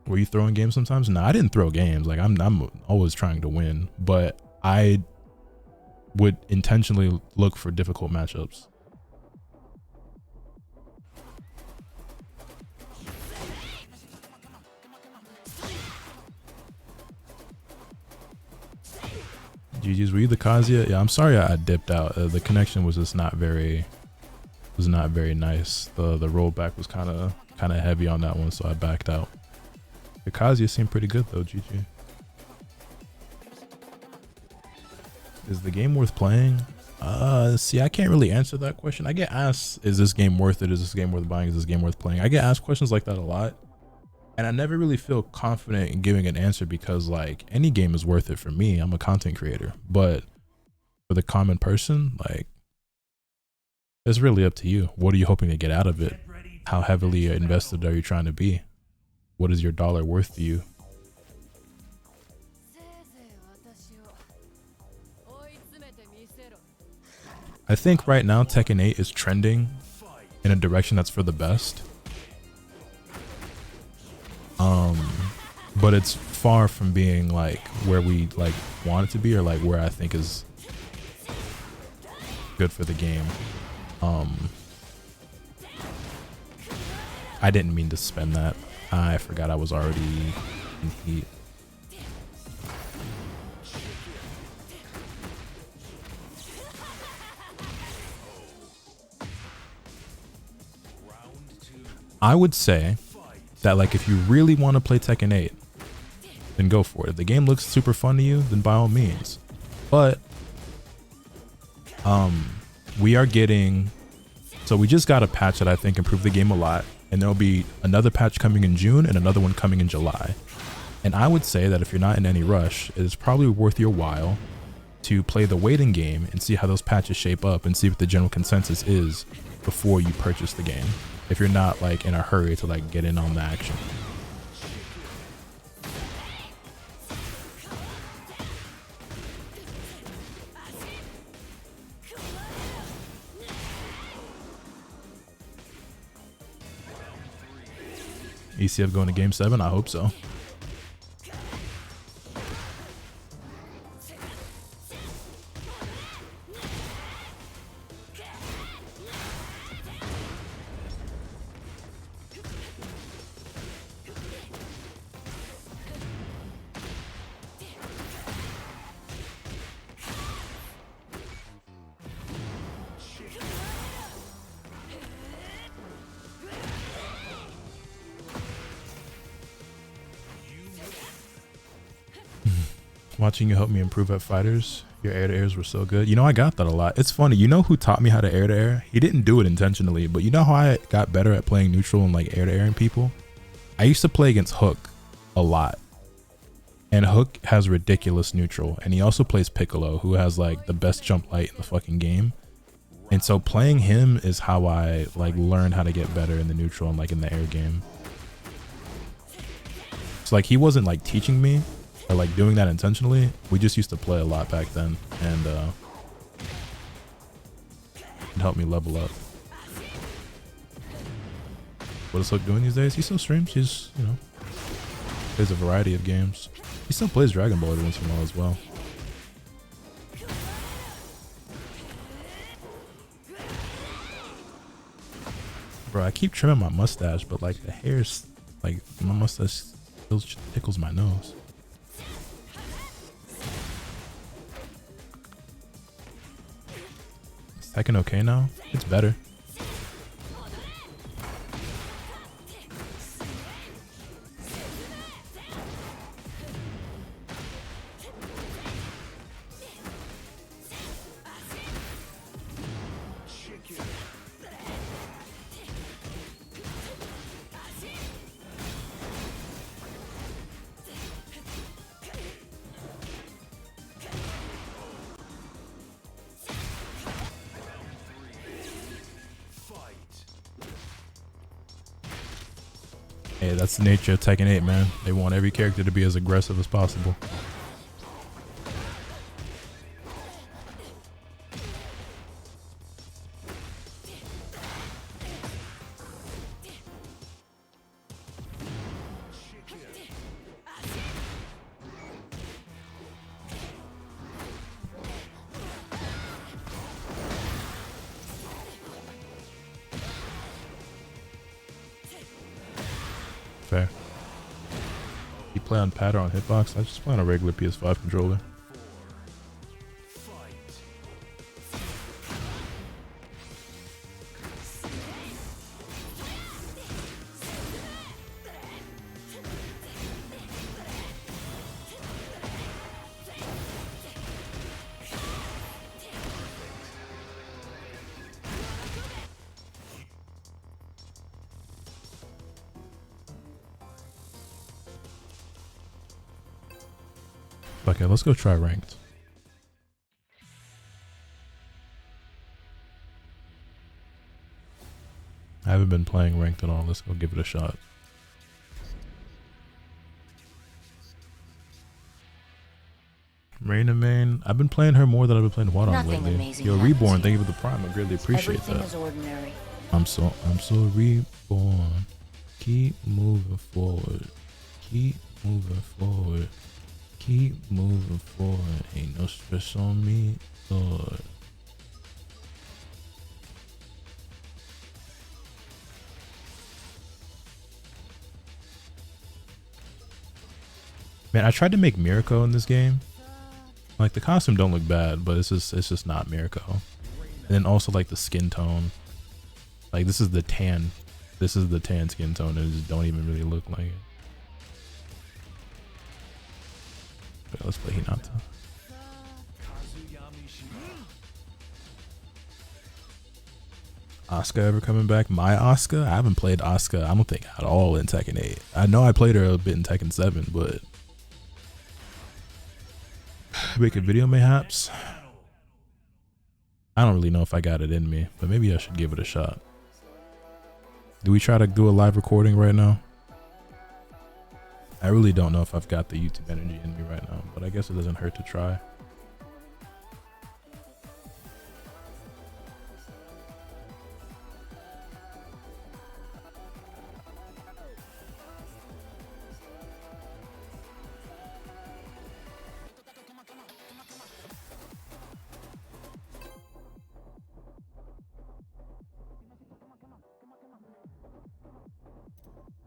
Were you throwing games sometimes? No, I didn't throw games. Like I'm always trying to win, but I would intentionally look for difficult matchups. GG's, were you the Kazuya? Yeah, I'm sorry I dipped out. The connection was just not very nice. The rollback was kind of heavy on that one, so I backed out. The Kazuya seemed pretty good though. GG. Is the game worth playing? See, I can't really answer that question. I get asked, is this game worth it? Is this game worth buying? Is this game worth playing? I get asked questions like that a lot, and I never really feel confident in giving an answer because like any game is worth it for me. I'm a content creator, but for the common person, like it's really up to you. What are you hoping to get out of it? How heavily invested are you trying to be? What is your dollar worth to you? I think right now Tekken 8 is trending in a direction that's for the best. But it's far from being like where we like want it to be, or like where I think is good for the game. I didn't mean to spend that. I forgot I was already in heat. I would say that like if you really want to play Tekken 8, then go for it. If the game looks super fun to you, then by all means. But we are getting, so we just got a patch that I think improved the game a lot, and there'll be another patch coming in June and another one coming in July. And I would say that if you're not in any rush, it is probably worth your while to play the waiting game and see how those patches shape up and see what the general consensus is before you purchase the game, if you're not like in a hurry to like get in on the action. ECF going to game 7? I hope so. Watching you help me improve at fighters. Your air to airs were so good. You know, I got that a lot. It's funny. You know who taught me how to air to air? He didn't do it intentionally, but you know how I got better at playing neutral and like air to airing people? I used to play against Hook a lot. And Hook has ridiculous neutral. And he also plays Piccolo, who has like the best jump light in the fucking game. And so playing him is how I like learned how to get better in the neutral and like in the air game. So like he wasn't like teaching me or like doing that intentionally. We just used to play a lot back then, and it helped me level up. What is Hook doing these days? He still streams. He's, you know, plays a variety of games. He still plays Dragon Ball every once in a while as well. Bro, I keep trimming my mustache, but like the hair's like, my mustache still tickles my nose. Is Tekken okay now? It's better. Hey, that's the nature of Tekken 8, man. They want every character to be as aggressive as possible. Fair. You play on pad or on hitbox? I just play on a regular PS5 controller. Okay, let's go try ranked. I haven't been playing ranked at all. Let's go give it a shot. Reina main. I've been playing her more than I've been playing Wadon lately. Yo, Reborn, thank you for the prime. I greatly appreciate that. Is ordinary. I'm so reborn. Keep moving forward. Keep moving forward. Keep moving forward. Ain't no stress on me, Lord. Man, I tried to make Mirko in this game. Like the costume don't look bad, but it's just not Mirko. And then also like the skin tone. Like this is the tan skin tone, and it just don't even really look like it. Okay, let's play Hinata. Asuka ever coming back? My Asuka? I haven't played Asuka, I don't think, at all in Tekken 8. I know I played her a bit in Tekken 7, but make a video mayhaps? I don't really know if I got it in me, but maybe I should give it a shot. Do we try to do a live recording right now? I really don't know if I've got the YouTube energy in me right now, but I guess it doesn't hurt to try.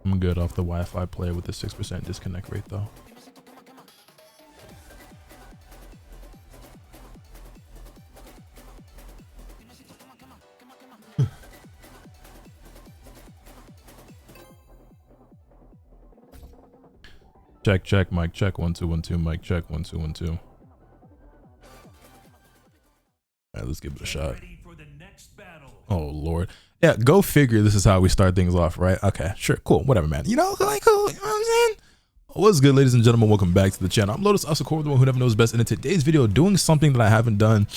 I'm good off the Wi-Fi player with the 6% disconnect rate though. Check, mic check, 1 2 1 2, mic check, 1 2 1 2. All right, let's give it a shot. Oh Lord. Yeah, go figure this is how we start things off, right? Okay, sure, cool, whatever, man. You know, like, cool, you know what I'm saying? What's good, ladies and gentlemen? Welcome back to the channel. I'm Lotus Asakura, the one who never knows best, and in today's video, doing something that I haven't done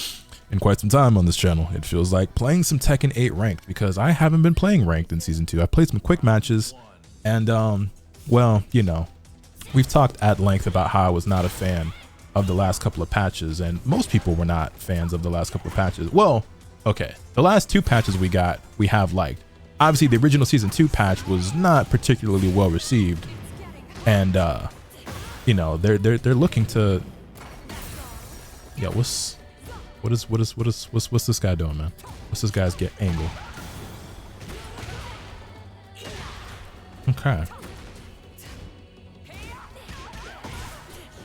in quite some time on this channel. It feels like playing some Tekken 8 ranked, because I haven't been playing ranked in season 2. I played some quick matches, and well, you know, we've talked at length about how I was not a fan of the last couple of patches, and most people were not fans of the last couple of patches. Well, okay, the last 2 patches we have liked. Obviously, the original season 2 patch was not particularly well received, and you know, they're looking to. Yeah, what's this guy doing, man? What's this guy's angle? Okay.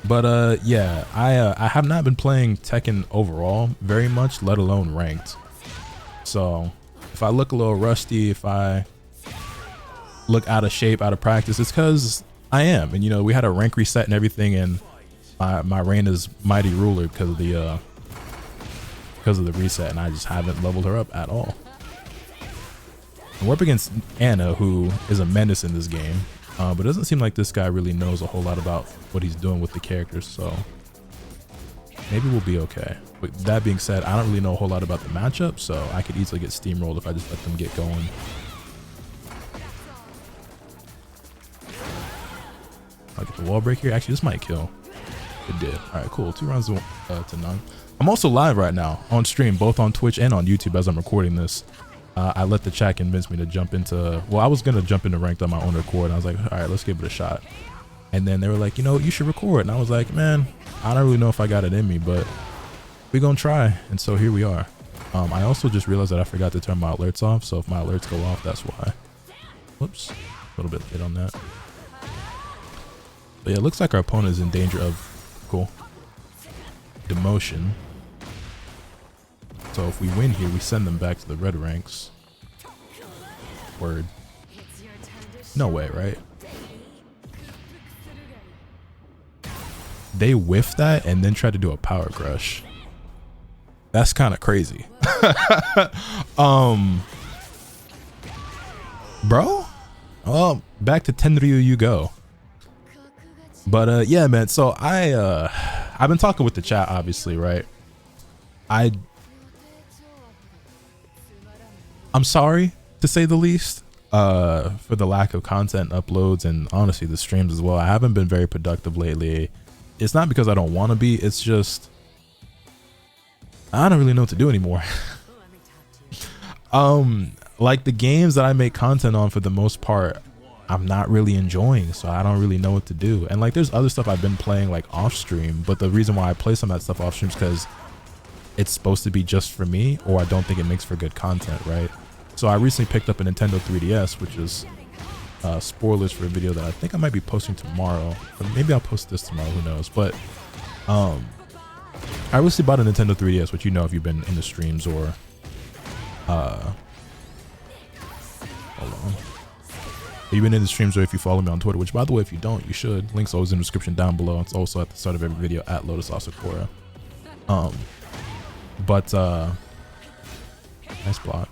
But yeah, I have not been playing Tekken overall very much, let alone ranked. So if I look a little rusty, if I look out of shape, out of practice, it's because I am. And you know, we had a rank reset and everything, and my Reina's mighty ruler because of the reset, and I just haven't leveled her up at all. And we're up against Anna, who is a menace in this game. But it doesn't seem like this guy really knows a whole lot about what he's doing with the characters, so maybe we'll be okay. But that being said, I don't really know a whole lot about the matchup, so I could easily get steamrolled if I just let them get going. I'll get the wall break here. Actually, this might kill. It did. All right, cool. 2 rounds to none. I'm also live right now on stream, both on Twitch and on YouTube as I'm recording this. I let the chat convince me to jump into, well, I was going to jump into ranked on my own accord. And I was like, all right, let's give it a shot. And then they were like, you know, you should record. And I was like, man, I don't really know if I got it in me, but we're going to try. And so here we are. I also just realized that I forgot to turn my alerts off. So if my alerts go off, that's why. Whoops. A little bit late on that. But yeah, it looks like our opponent is in danger of demotion. So if we win here, we send them back to the red ranks. Word. No way, right? They whiffed that and then tried to do a power crush. That's kind of crazy. Bro? Well, back to Tenryu you go. But yeah, man, so I've been talking with the chat, obviously, right? I'm sorry, to say the least, for the lack of content uploads and honestly the streams as well. I haven't been very productive lately. It's not because I don't want to be, it's just I don't really know what to do anymore. Like the games that I make content on, for the most part, I'm not really enjoying, so I don't really know what to do. And like there's other stuff I've been playing like off stream, but the reason why I play some of that stuff off stream is because it's supposed to be just for me, or I don't think it makes for good content, right? So I recently picked up a Nintendo 3DS, which is spoilers for a video that I think I might be posting tomorrow, or maybe I'll post this tomorrow, who knows. But I recently bought a Nintendo 3DS, which you know if you've been in the streams, or hold on, if you've been in the streams, or if you follow me on Twitter, which by the way, if you don't, you should. Link's always in the description down below. It's also at the start of every video at Lotus Asakura. But nice block.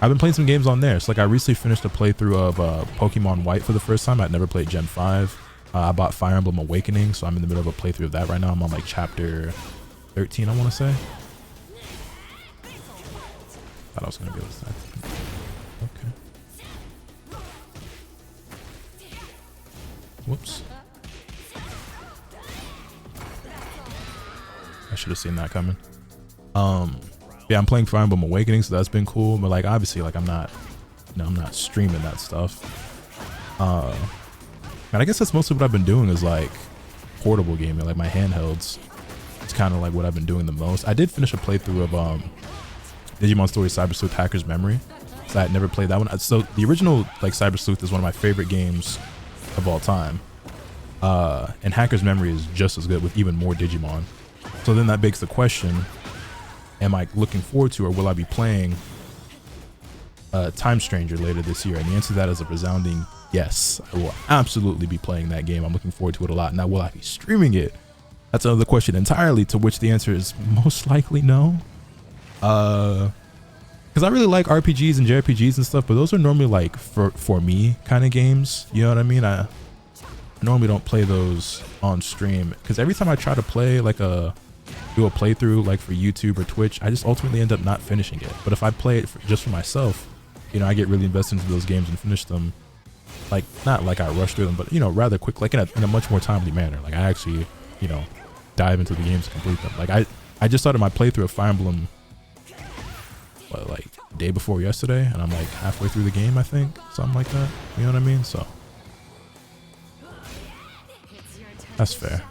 I've been playing some games on there. So like I recently finished a playthrough of Pokemon White for the first time. I'd never played Gen 5. I bought Fire Emblem Awakening, so I'm in the middle of a playthrough of that right now. I'm on like chapter 13, I want to say. Thought I was gonna be able to say. Okay. Whoops. I should have seen that coming. Yeah, I'm playing Fire Emblem Awakening, so that's been cool. But like, obviously, like I'm not streaming that stuff. And I guess that's mostly what I've been doing is like portable gaming, like my handhelds. It's kind of like what I've been doing the most. I did finish a playthrough of Digimon Story Cyber Sleuth Hacker's Memory. So I had never played that one. So the original like Cyber Sleuth is one of my favorite games of all time. And Hacker's Memory is just as good with even more Digimon. So then that begs the question, am I looking forward to, or will I be playing Time Stranger later this year? And the answer to that is a resounding yes. I will absolutely be playing that game. I'm looking forward to it a lot. Now, will I be streaming it? That's another question entirely, to which the answer is most likely no. Because I really like RPGs and JRPGs and stuff, but those are normally like for me kind of games. You know what I mean? I normally don't play those on stream, because every time I try to play like do a playthrough like for YouTube or Twitch, I just ultimately end up not finishing it. But if I play it just for myself, you know, I get really invested into those games and finish them, like not like I rush through them, but you know, rather quick, like in a much more timely manner. Like I actually, you know, dive into the games to complete them. Like I just started my playthrough of Fire Emblem like day before yesterday, and I'm like halfway through the game, I think, something like that. You know what I mean? So that's fair.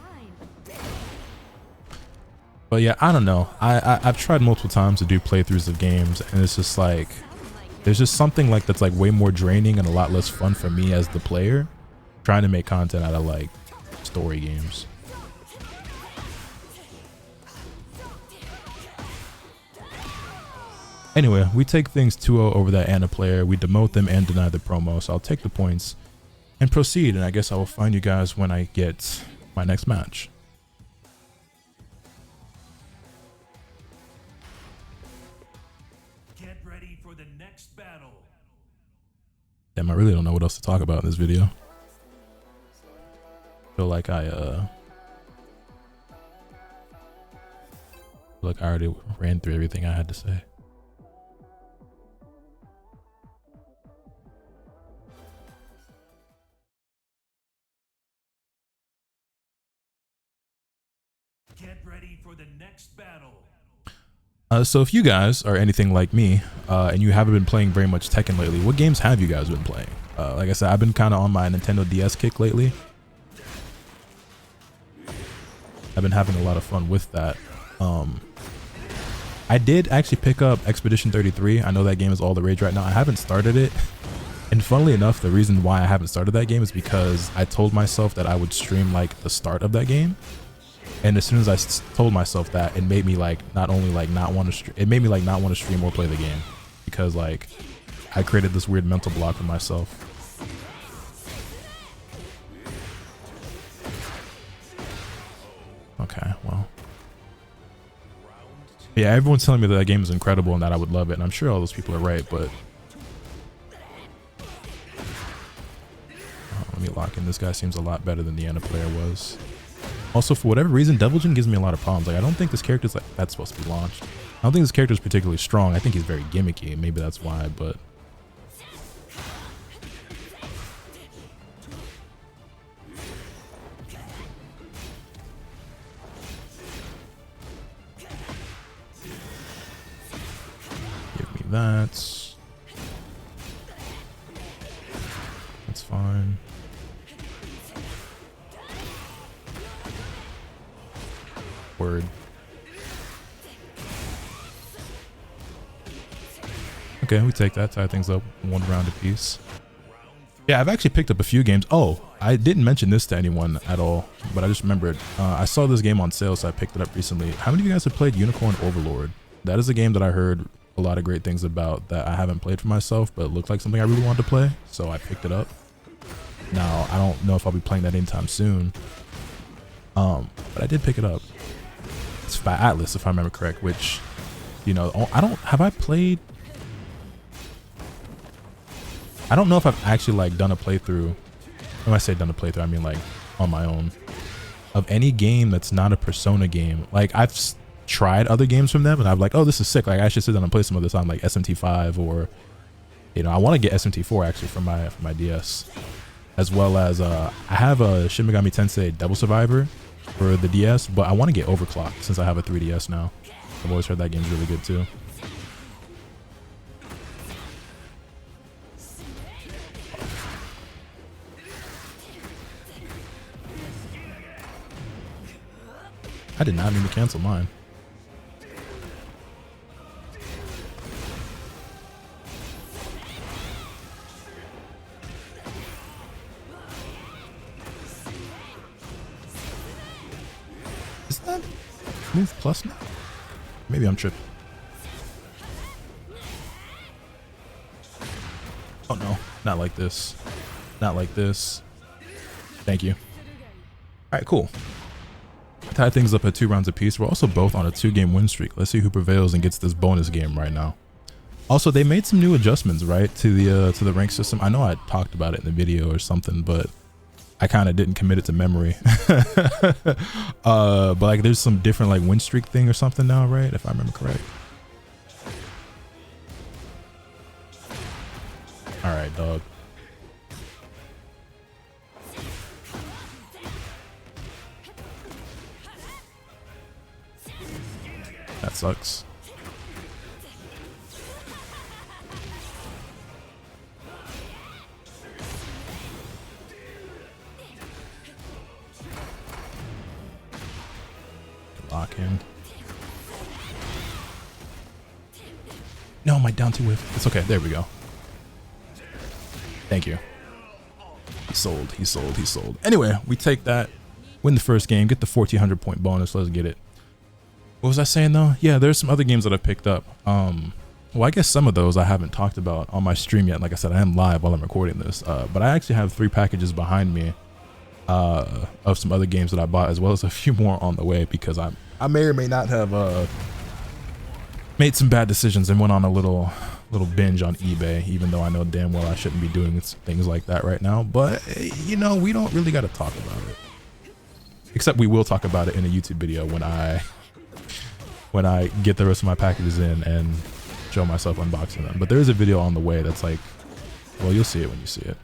But yeah, I don't know. I've tried multiple times to do playthroughs of games, and it's just like there's just something like that's like way more draining and a lot less fun for me as the player, trying to make content out of like story games. Anyway, we take things 2-0 over that Ana player. We demote them and deny the promo, so I'll take the points and proceed, and I guess I will find you guys when I get my next match. Damn, I really don't know what else to talk about in this video. I feel like I already ran through everything I had to say. Get ready for the next battle. So if you guys are anything like me, and you haven't been playing very much Tekken lately, what games have you guys been playing? Like I said, I've been kind of on my Nintendo DS kick lately. I've been having a lot of fun with that. I did actually pick up Expedition 33. I know that game is all the rage right now. I haven't started it in And funnily enough, the reason why I haven't started that game is because I told myself that I would stream like the start of that game. And as soon as I told myself that, it made me like not only like not want to it made me like not want to stream or play the game, because like I created this weird mental block for myself. Okay, well. Yeah, everyone's telling me that game is incredible and that I would love it, and I'm sure all those people are right, but let me lock in. This guy seems a lot better than the Ana player was. Also, for whatever reason, Devil Jin gives me a lot of problems. Like, I don't think this character's like that's supposed to be launched. I don't think this character is particularly strong. I think he's very gimmicky. Maybe that's why, but give me that. That's fine. Word. Okay, we take that, tie things up 1 round apiece. Yeah, I've actually picked up a few games. Oh, I didn't mention this to anyone at all, but I just remembered. I saw this game on sale, so I picked it up recently. How many of you guys have played Unicorn Overlord? That is a game that I heard a lot of great things about that I haven't played for myself, but it looked like something I really wanted to play, so I picked it up. Now, I don't know if I'll be playing that anytime soon, but I did pick it up. It's by Atlas, if I remember correct, which, you know, I don't know if I've actually like done a playthrough. When I say done a playthrough, I mean like on my own, of any game that's not a Persona game. Like I've tried other games from them and I'm like, oh, this is sick. Like I should sit down and play some of this on like SMT5, or, you know, I want to get SMT4 actually for my DS, as well as I have a Shin Megami Tensei Devil Survivor for the DS, but I want to get overclocked since I have a 3DS now. I've always heard that game's really good too. I did not mean to cancel mine. Is that move plus now? Maybe I'm tripping. Oh no, not like this. Not like this. Thank you. All right, cool. Tie things up at 2 rounds apiece. We're also both on a 2-game win streak. Let's see who prevails and gets this bonus game right now. Also, they made some new adjustments, right, to the rank system. I know I talked about it in the video or something, but I kind of didn't commit it to memory. But like, there's some different like win streak thing or something now, right? If I remember correct. All right, dog. That sucks. Lock in. No, my down 2 whiff. It's okay. There we go. Thank you. He sold. He sold. He sold. Anyway, we take that. Win the first game. Get the 1400 point bonus. Let's get it. What was I saying though? Yeah, there's some other games that I picked up. Well, I guess some of those I haven't talked about on my stream yet. Like I said, I am live while I'm recording this. But I actually have 3 packages behind me of some other games that I bought, as well as a few more on the way, because I may or may not have made some bad decisions and went on a little binge on eBay, even though I know damn well I shouldn't be doing things like that right now. But you know, we don't really got to talk about it, except we will talk about it in a YouTube video when I get the rest of my packages in and show myself unboxing them. But there is a video on the way that's like, well, you'll see it when you see it.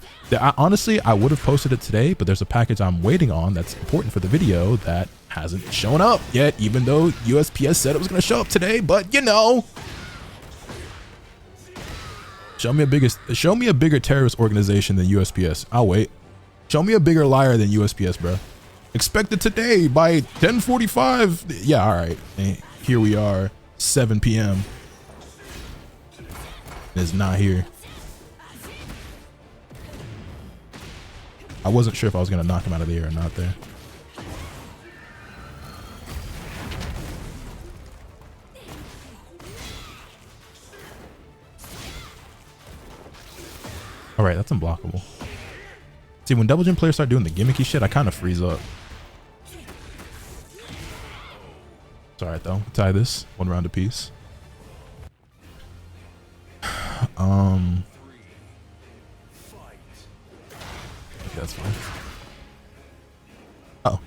Honestly, I would have posted it today, but there's a package I'm waiting on that's important for the video that hasn't shown up yet, even though USPS said it was going to show up today. But you know, show me a bigger terrorist organization than USPS. I'll wait. Show me a bigger liar than USPS, bro. Expect it today by 10:45. Yeah, all right. Here we are, 7 p.m. It's not here. I wasn't sure if I was gonna knock him out of the air or not there. All right, that's unblockable. See, when Double Jump players start doing the gimmicky shit, I kind of freeze up. It's all right though. Tie this 1 round apiece. Okay, that's fine. Oh.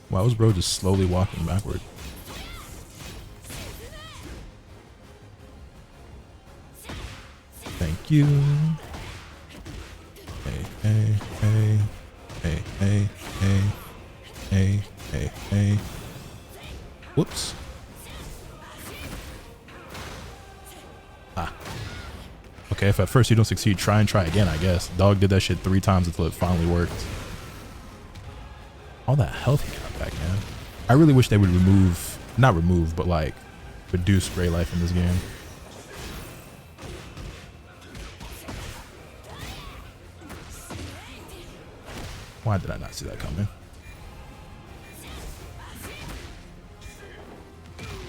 Why was bro just slowly walking backward? Thank you. Hey, hey, hey, hey, hey, hey, hey, hey. Whoops. Ah. Okay, if at first you don't succeed, try and try again, I guess. Dog did that shit 3 times until it finally worked. All that health he got back, man. I really wish they would remove, not remove, but like reduce spray life in this game. Why did I not see that coming?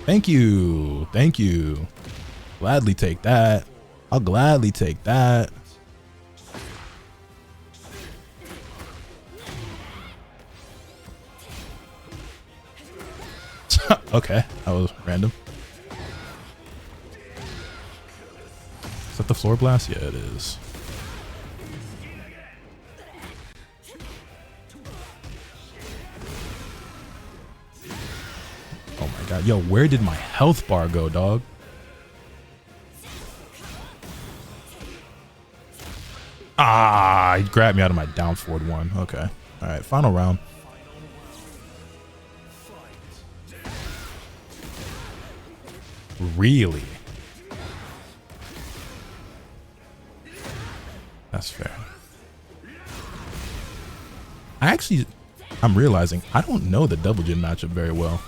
Thank you. Thank you. Gladly take that. I'll gladly take that. Okay, that was random. Is that the floor blast? Yeah, it is. Oh my god. Yo, where did my health bar go, dog? Ah, he grabbed me out of my down forward 1. Okay. All right, final round. Really? That's fair. I'm realizing I don't know the double jin matchup very well.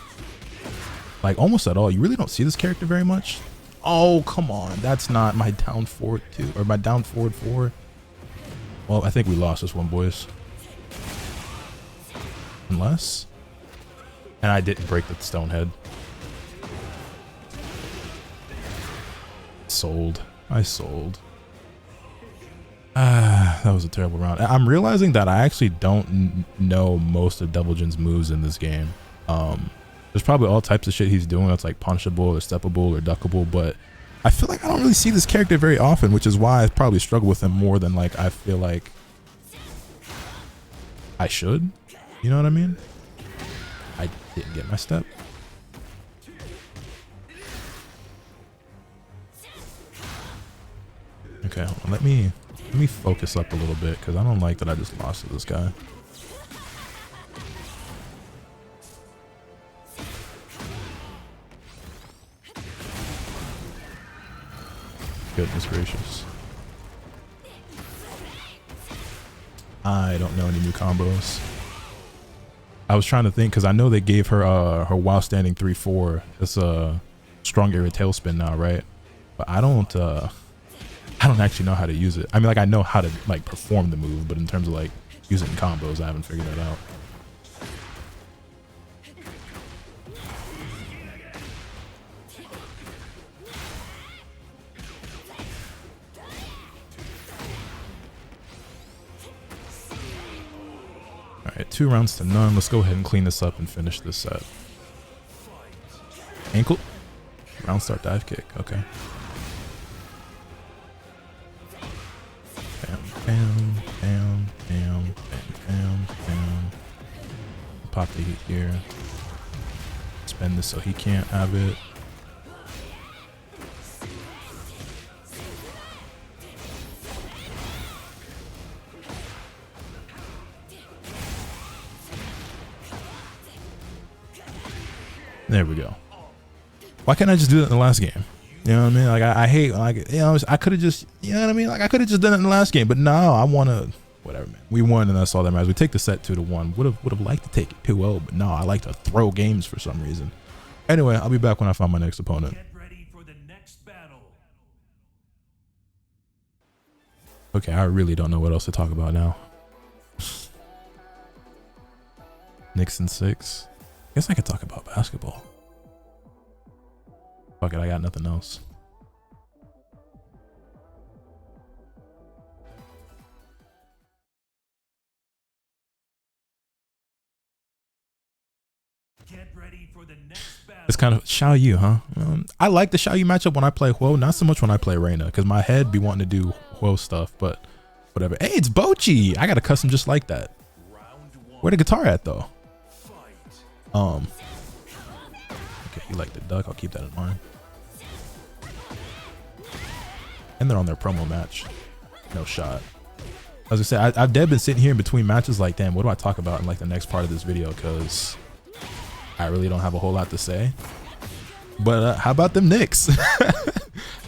Like almost at all. You really don't see this character very much. Oh, come on. That's not my down forward 2 or my down forward 4. Well, I think we lost this one, boys. Unless. And I didn't break the stone head. Sold. I sold. That was a terrible round. I'm realizing that I actually don't know most of Double Jin's moves in this game. There's probably all types of shit he's doing that's like punchable or steppable or duckable, but I feel like I don't really see this character very often, which is why I probably struggle with him more than like I feel like I should. You know what I mean? I didn't get my step. Okay, hold on. Let me focus up a little bit because I don't like that I just lost to this guy. Goodness gracious. I don't know any new combos. I was trying to think because I know they gave her her while standing 3-4. It's a strong area tailspin now, right? But I don't actually know how to use it. I mean, like I know how to like perform the move, but in terms of like using combos, I haven't figured that out. All right, 2 rounds to none. Let's go ahead and clean this up and finish this set. Ankle. Round start dive kick. Okay. Bam, bam, bam, bam, bam, bam. Pop the heat here. Spend this so he can't have it. There we go. Why can't I just do it in the last game? You know what I mean? Like I hate, like, you know, I could have just, you know what I mean? Like I could have just done it in the last game, but no, I want to, whatever, man. We won and that's all that matters. We take the set 2-1. Would have liked to take it 2-0, but no, I like to throw games for some reason. Anyway, I'll be back when I find my next opponent. Get ready for the next battle. Okay, I really don't know what else to talk about now. Knicks in 6. I guess I could talk about basketball. Fuck it, I got nothing else. Get ready for the next battle. It's kind of Xiao Yu, huh? I like the Xiao Yu matchup when I play Huo, not so much when I play Reina, because my head be wanting to do Huo stuff, but whatever. Hey, it's Bochi! I got a custom just like that. Where the guitar at, though? Okay, you like the duck. I'll keep that in mind. And they're on their promo match. No shot. As I said, I've dead been sitting here in between matches like, damn, what do I talk about in like the next part of this video? Because I really don't have a whole lot to say. But how about them Knicks?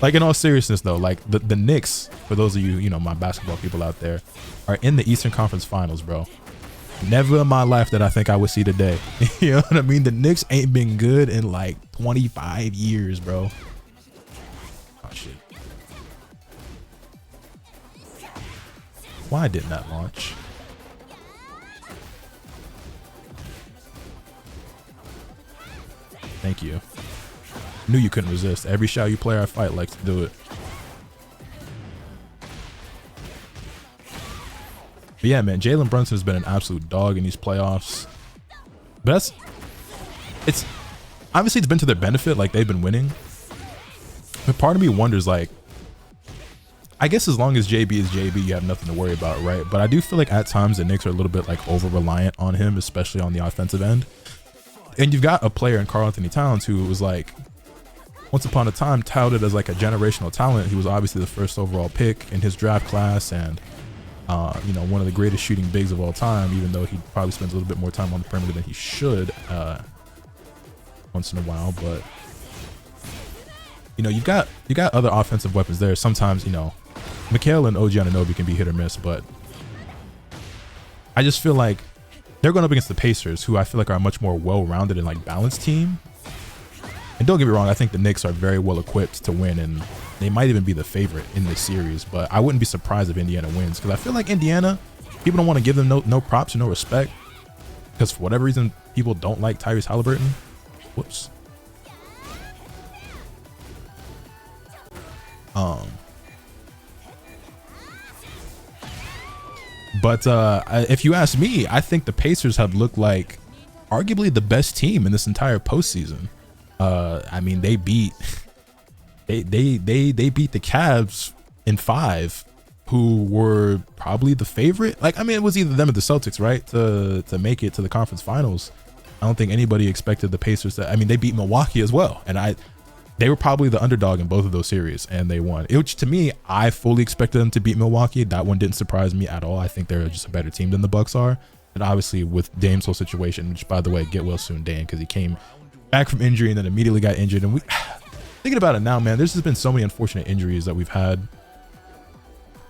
Like, in all seriousness though, like the Knicks, for those of you, you know, my basketball people out there, are in the Eastern Conference Finals, bro. Never in my life that I think I would see today. You know what I mean? The Knicks ain't been good in like 25 years, bro. Oh shit. Why didn't that launch? Thank you. Knew you couldn't resist. Every Xiao Yu player I fight likes to do it. But yeah, man, Jalen Brunson has been an absolute dog in these playoffs. But it's obviously it's been to their benefit, like they've been winning. But part of me wonders, like, I guess as long as JB is JB, you have nothing to worry about, right? But I do feel like at times the Knicks are a little bit like over-reliant on him, especially on the offensive end. And you've got a player in Karl Anthony Towns who was like, once upon a time, touted as like a generational talent. He was obviously the first overall pick in his draft class, and you know, one of the greatest shooting bigs of all time, even though he probably spends a little bit more time on the perimeter than he should once in a while. But you know, you got other offensive weapons there. Sometimes, you know, Mikal and OG Anunoby can be hit or miss, but I just feel like they're going up against the Pacers, who I feel like are a much more well-rounded and like balanced team. And don't get me wrong, I think the Knicks are very well equipped to win, and they might even be the favorite in this series. But I wouldn't be surprised if Indiana wins, because I feel like Indiana, people don't want to give them no props or no respect, because for whatever reason, people don't like Tyrese Halliburton. Whoops. But if you ask me, I think the Pacers have looked like arguably the best team in this entire postseason. I mean, they beat they beat the Cavs in 5, who were probably the favorite. Like, I mean, it was either them or the Celtics, right, to make it to the conference finals. I don't think anybody expected the Pacers to. I mean, they beat Milwaukee as well, and they were probably the underdog in both of those series, and they won. Which, to me, I fully expected them to beat Milwaukee. That one didn't surprise me at all. I think they're just a better team than the Bucks are. And obviously with Dame's whole situation, which, by the way, get well soon, Dame, because he came back from injury and then immediately got injured. And we thinking about it now, man, there's just been so many unfortunate injuries that we've had.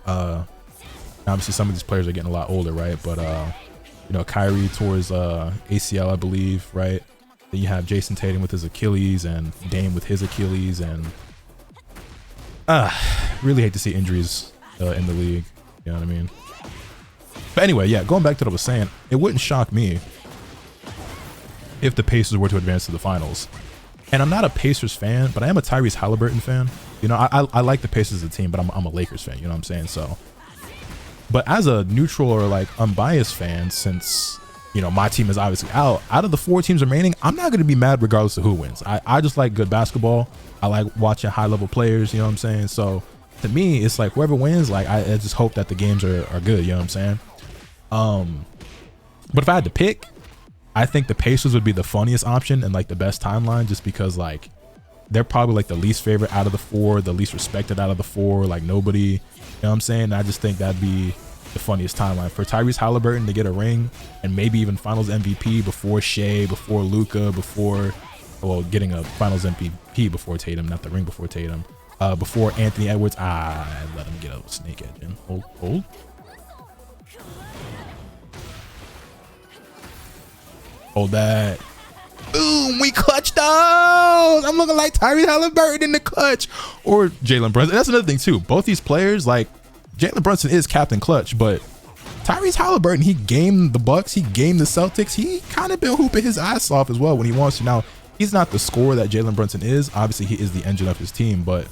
Obviously some of these players are getting a lot older, right? But you know, Kyrie tore his ACL, I believe, right? Then you have Jason Tatum with his Achilles and Dame with his Achilles, and really hate to see injuries in the league. You know what I mean? But anyway, yeah, going back to what I was saying, it wouldn't shock me if the Pacers were to advance to the finals. And I'm not a Pacers fan, but I am a Tyrese Halliburton fan. You know, I like the Pacers as a team, but I'm a Lakers fan, you know what I'm saying? So, but as a neutral or like unbiased fan, since, you know, my team is obviously out of the 4 teams remaining, I'm not going to be mad regardless of who wins. I just like good basketball. I like watching high level players, you know what I'm saying? So to me, it's like whoever wins, like I just hope that the games are good, you know what I'm saying? But if I had to pick, I think the Pacers would be the funniest option and like the best timeline, just because like they're probably like the least favorite out of the 4, the least respected out of the 4, like nobody, you know what I'm saying? I just think that'd be the funniest timeline for Tyrese Halliburton to get a ring and maybe even finals MVP before Shea, before Luka, before, well, getting a finals MVP before Tatum, not the ring before Tatum, before Anthony Edwards. I let him get a snake edge in. Hold. Hold that. Boom, we clutched those. I'm looking like Tyrese Halliburton in the clutch, or Jalen Brunson. That's another thing too. Both these players, like Jalen Brunson is Captain Clutch, but Tyrese Halliburton, he gamed the Bucks, he gamed the Celtics. He kind of been hooping his ass off as well when he wants to. Now, he's not the scorer that Jalen Brunson is. Obviously, he is the engine of his team, but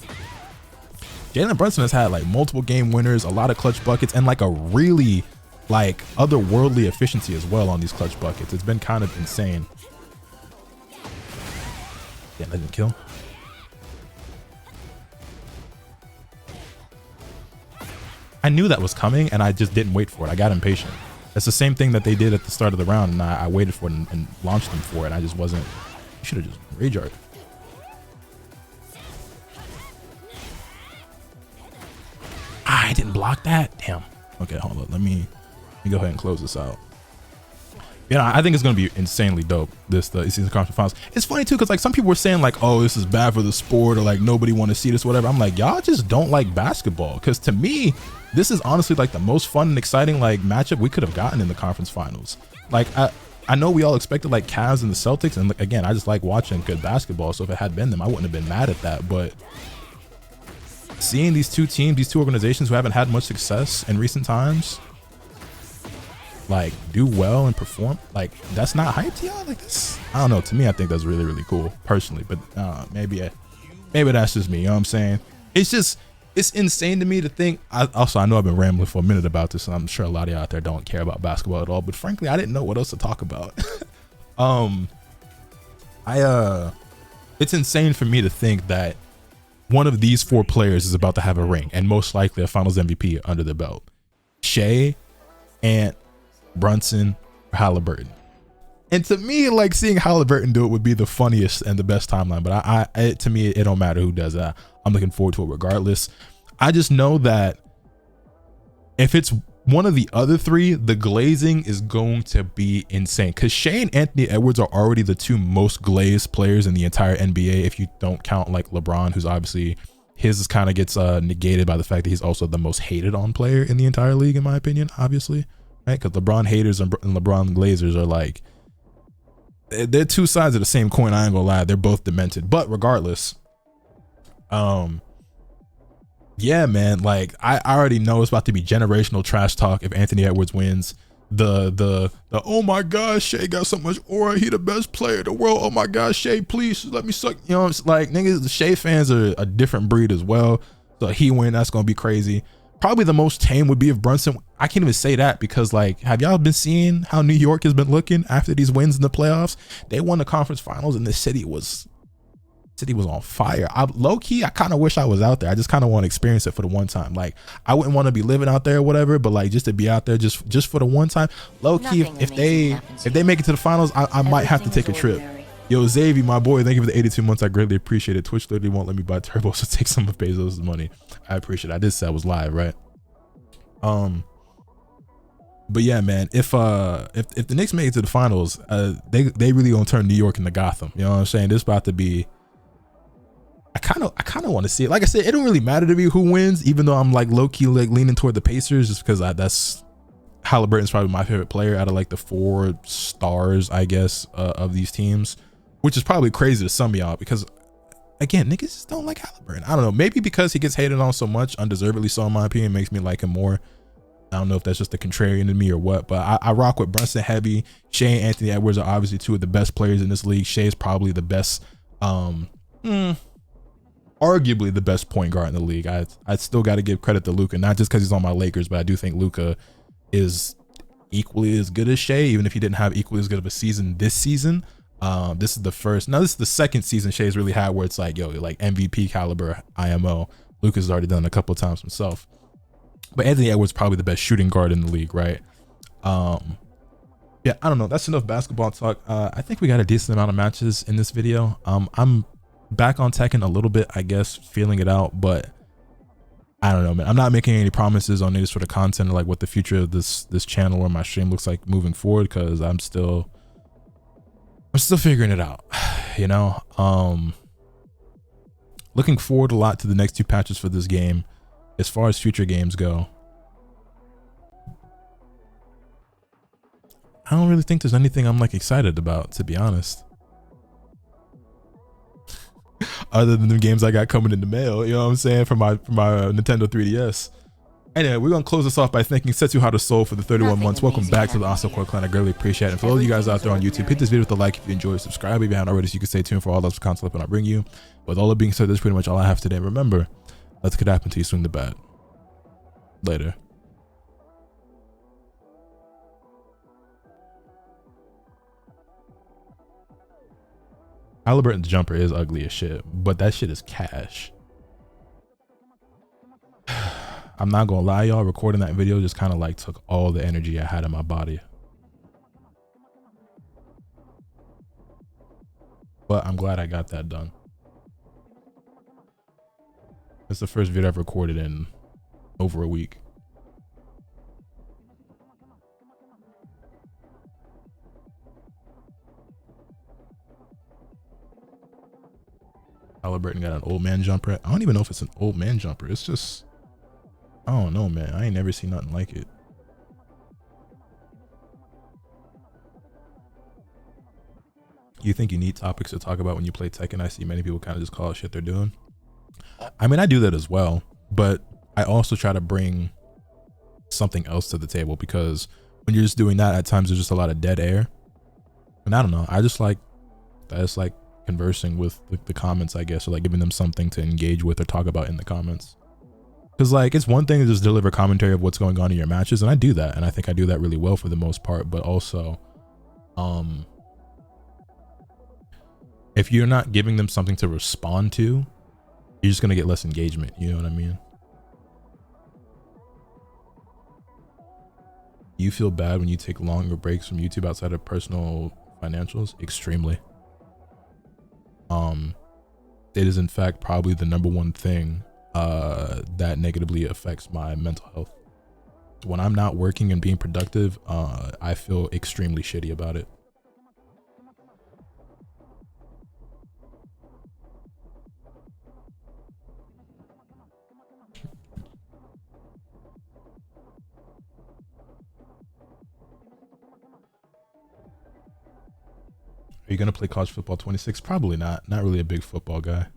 Jalen Brunson has had like multiple game winners, a lot of clutch buckets, and like a really like otherworldly efficiency as well on these clutch buckets. It's been kind of insane. Yeah, let him kill. I knew that was coming and I just didn't wait for it. I got impatient. It's the same thing that they did at the start of the round, and I waited for it and launched them for it. I just wasn't. You should have just rage art. I didn't block that. Damn. Okay, hold on. Let me go ahead and close this out. Yeah, I think it's gonna be insanely dope. The Eastern Conference Finals. It's funny too, because like some people were saying like, oh, this is bad for the sport, or like nobody want to see this, whatever. I'm like, y'all just don't like basketball, because to me, this is honestly like the most fun and exciting like matchup we could have gotten in the conference finals. Like I know we all expected like Cavs and the Celtics, and like, again, I just like watching good basketball. So if it had been them, I wouldn't have been mad at that. But seeing these two teams, these two organizations who haven't had much success in recent times, like do well and perform, like that's not hype to y'all. Like this, I don't know, to me I think that's really, really cool personally, but maybe that's just me, you know what I'm saying? It's insane to me to think. I know I've been rambling for a minute about this, and I'm sure a lot of y'all out there don't care about basketball at all, but frankly I didn't know what else to talk about. It's insane for me to think that one of these four players is about to have a ring, and most likely a finals MVP under the belt. Shea, Ant, Brunson, or Halliburton. And to me, like, seeing Halliburton do it would be the funniest and the best timeline, but to me it don't matter who does that. I'm looking forward to it regardless. I just know that if it's one of the other three, the glazing is going to be insane, because Shea and Anthony Edwards are already the two most glazed players in the entire NBA, if you don't count like LeBron, who's obviously his kind of gets negated by the fact that he's also the most hated on player in the entire league, in my opinion, obviously, right? Because LeBron haters and LeBron glazers are like, they're two sides of the same coin. I ain't gonna lie, they're both demented. But regardless, yeah, man, like I already know it's about to be generational trash talk if Anthony Edwards wins. The oh my gosh, Shea got so much aura, he the best player in the world, oh my gosh, Shea, please let me suck, you know, it's like, niggas, the Shea fans are a different breed as well, so he win, that's gonna be crazy. Probably the most tame would be if Brunson. I can't even say that, because like, have y'all been seeing how New York has been looking after these wins in the playoffs? They won the conference finals and the city was on fire. Low-key, I kind of wish I was out there. I just kind of want to experience it for the one time. Like, I wouldn't want to be living out there or whatever, but like just to be out there just for the one time. Low-key, if they make it to the finals, I might have to take a trip. Yo, Xavier, my boy, thank you for the 82 months. I greatly appreciate it. Twitch literally won't let me buy Turbo, so take some of Bezos' money. I appreciate it. I did say I was live, right? But yeah, man, if the Knicks make it to the finals, they really gonna turn New York into Gotham. You know what I'm saying? This about to be. I kind of want to see it. Like I said, it don't really matter to me who wins, even though I'm like low key like leaning toward the Pacers, just because that's Halliburton's probably my favorite player out of like the 4 stars, I guess, of these teams, which is probably crazy to some of y'all, because again, niggas just don't like Halliburton. I don't know, maybe because he gets hated on so much, undeservedly so in my opinion, makes me like him more. I don't know if that's just the contrarian in me or what, but I rock with Brunson heavy. Shea and Anthony Edwards are obviously two of the best players in this league. Shea is probably the best, arguably the best point guard in the league. I still got to give credit to Luka, not just because he's on my Lakers, but I do think Luka is equally as good as Shea, even if he didn't have equally as good of a season this season. This is the second season Shea's really had where it's like, yo, like MVP caliber IMO. Luka's already done it a couple of times himself. But Anthony Edwards is probably the best shooting guard in the league, right? Yeah, I don't know. That's enough basketball talk. I think we got a decent amount of matches in this video. I'm back on Tekken a little bit, I guess, feeling it out, but I don't know, man. I'm not making any promises on any sort of content or like what the future of this channel or my stream looks like moving forward, because I'm still figuring it out, you know. Looking forward a lot to the next 2 patches for this game. As far as future games go, I don't really think there's anything I'm like excited about, to be honest. Other than the games I got coming in the mail, you know what I'm saying, for my Nintendo 3DS. Anyway, we're gonna close this off by thanking Setsuhara Soul for the 31 months. Welcome back to the Asakura clan. I greatly appreciate it. And for all you guys out there on YouTube, hit this video with a like if you enjoy, subscribe if you haven't already, so you can stay tuned for all those content I bring you. With all that being said, that's pretty much all I have today. Remember, let's get up until you swing the bat. Later. Halliburton's jumper is ugly as shit, but that shit is cash. I'm not gonna lie, y'all, recording that video just kind of like took all the energy I had in my body. But I'm glad I got that done. It's the first video I've recorded in over a week. Halliburton got an old man jumper. I don't even know if it's an old man jumper. It's just, I don't know, man. I ain't never seen nothing like it. You think you need topics to talk about when you play Tekken? I see many people kind of just call it shit they're doing. I mean, I do that as well, but I also try to bring something else to the table, because when you're just doing that, at times there's just a lot of dead air. And I don't know. I just like, that's like conversing with the comments, I guess, or like giving them something to engage with or talk about in the comments. Because like, it's one thing to just deliver commentary of what's going on in your matches, and I do that, and I think I do that really well for the most part. But also, if you're not giving them something to respond to, you're just gonna get less engagement. You know what I mean? You feel bad when you take longer breaks from YouTube outside of personal financials? Extremely. It is in fact probably the #1 thing that negatively affects my mental health. When I'm not working and being productive, I feel extremely shitty about it. Are you gonna play college football 26? Probably not. Not really a big football guy.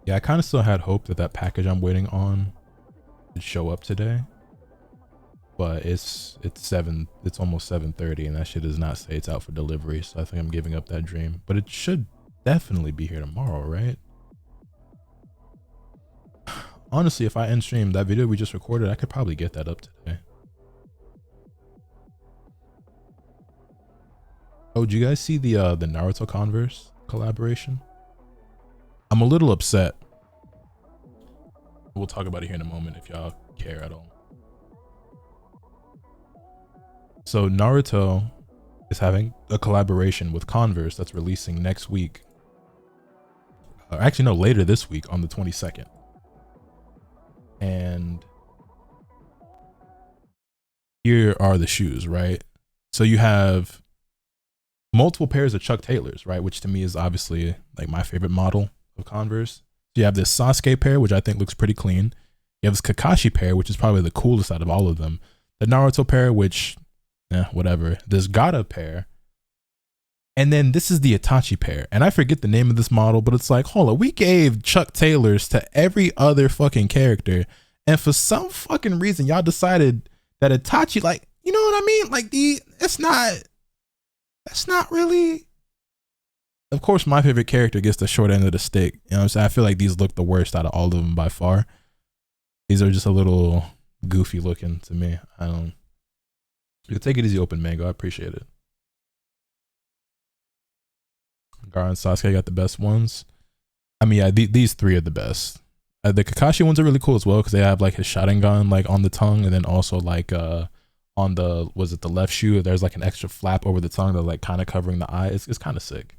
Yeah, I kind of still had hope that that package I'm waiting on would show up today, but it's almost 7:30, and that shit does not say it's out for delivery. So I think I'm giving up that dream. But it should definitely be here tomorrow, right? Honestly, if I end stream that video we just recorded, I could probably get that up today. Oh, did you guys see the Naruto Converse collaboration? I'm a little upset. We'll talk about it here in a moment if y'all care at all. So Naruto is having a collaboration with Converse that's releasing next week. Actually, no, later this week on the 22nd. And here are the shoes, right? So you have multiple pairs of Chuck Taylors, right? Which to me is obviously like my favorite model of Converse. So you have this Sasuke pair, which I think looks pretty clean. You have this Kakashi pair, which is probably the coolest out of all of them. The Naruto pair, which, whatever. This Gaara pair. And then this is the Itachi pair. And I forget the name of this model, but it's like, hold on, we gave Chuck Taylors to every other fucking character. And for some fucking reason, y'all decided that Itachi, like, you know what I mean? Like, that's not really. Of course, my favorite character gets the short end of the stick. You know what I'm saying? I feel like these look the worst out of all of them by far. These are just a little goofy looking to me. You can take it easy, Open Mango. I appreciate it. Gaara and Sasuke got the best ones. I mean, yeah, these three are the best. The Kakashi ones are really cool as well, because they have like his Sharingan like on the tongue, and then also like on the, was it the left shoe, there's like an extra flap over the tongue that like kind of covering the eye. It's kind of sick.